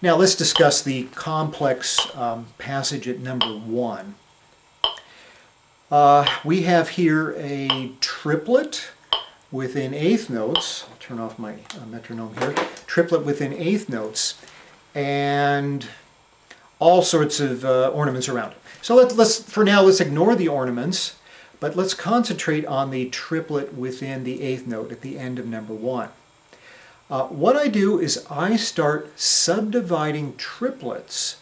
Now let's discuss the complex passage at number 1. We have here a triplet within eighth notes. I'll turn off my metronome here. Triplet within eighth notes, and all sorts of ornaments around it. So for now, let's ignore the ornaments, but let's concentrate on the triplet within the eighth note at the end of number 1. What I do is I start subdividing triplets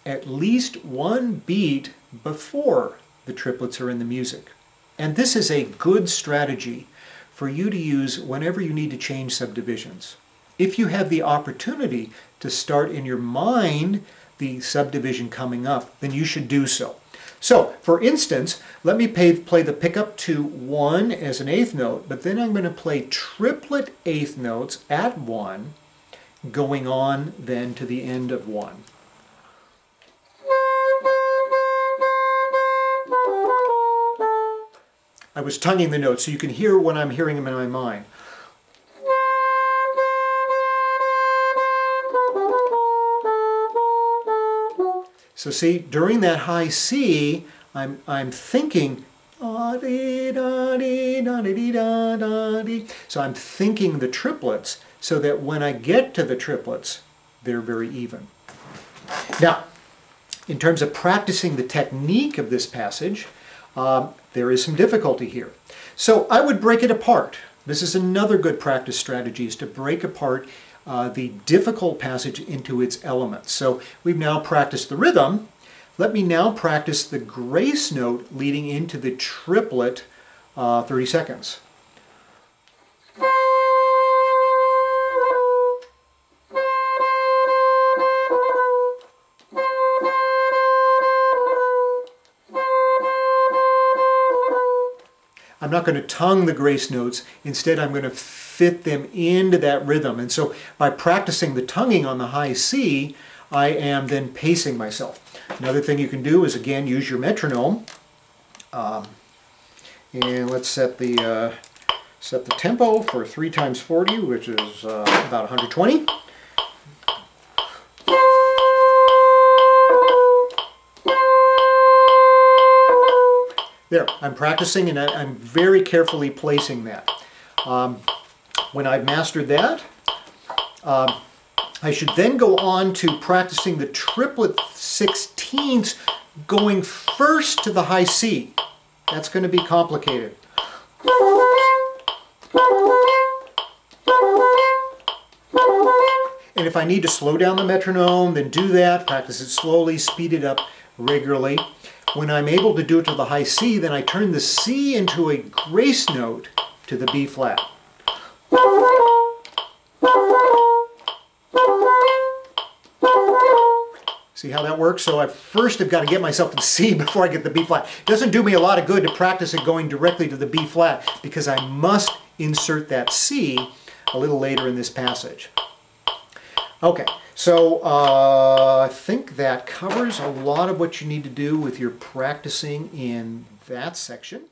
at least one beat before the triplets are in the music. And this is a good strategy for you to use whenever you need to change subdivisions. If you have the opportunity to start in your mind the subdivision coming up, then you should do so. So, for instance, let me play the pickup to 1 as an eighth note, but then I'm going to play triplet eighth notes at 1, going on then to the end of 1. I was tonguing the notes so you can hear when I'm hearing them in my mind. So see, during that high C, I'm thinking, so I'm thinking the triplets so that when I get to the triplets, they're very even. Now, in terms of practicing the technique of this passage, there is some difficulty here. So I would break it apart. This is another good practice strategy, is to break apart the difficult passage into its elements. So we've now practiced the rhythm. Let me now practice the grace note leading into the triplet 30 seconds. I'm not going to tongue the grace notes. Instead, I'm going to fit them into that rhythm. And so by practicing the tonguing on the high C, I am then pacing myself. Another thing you can do is, again, use your metronome. And let's set the tempo for 3 times 40, which is about 120. There, I'm practicing and I'm very carefully placing that. When I've mastered that, I should then go on to practicing the triplet 16ths, going first to the high C. That's going to be complicated. And if I need to slow down the metronome, then do that. Practice it slowly, speed it up regularly. When I'm able to do it to the high C, then I turn the C into a grace note to the B flat. See how that works? So first I've got to get myself to the C before I get the B flat. It doesn't do me a lot of good to practice it going directly to the B flat because I must insert that C a little later in this passage. Okay, so I think that covers a lot of what you need to do with your practicing in that section.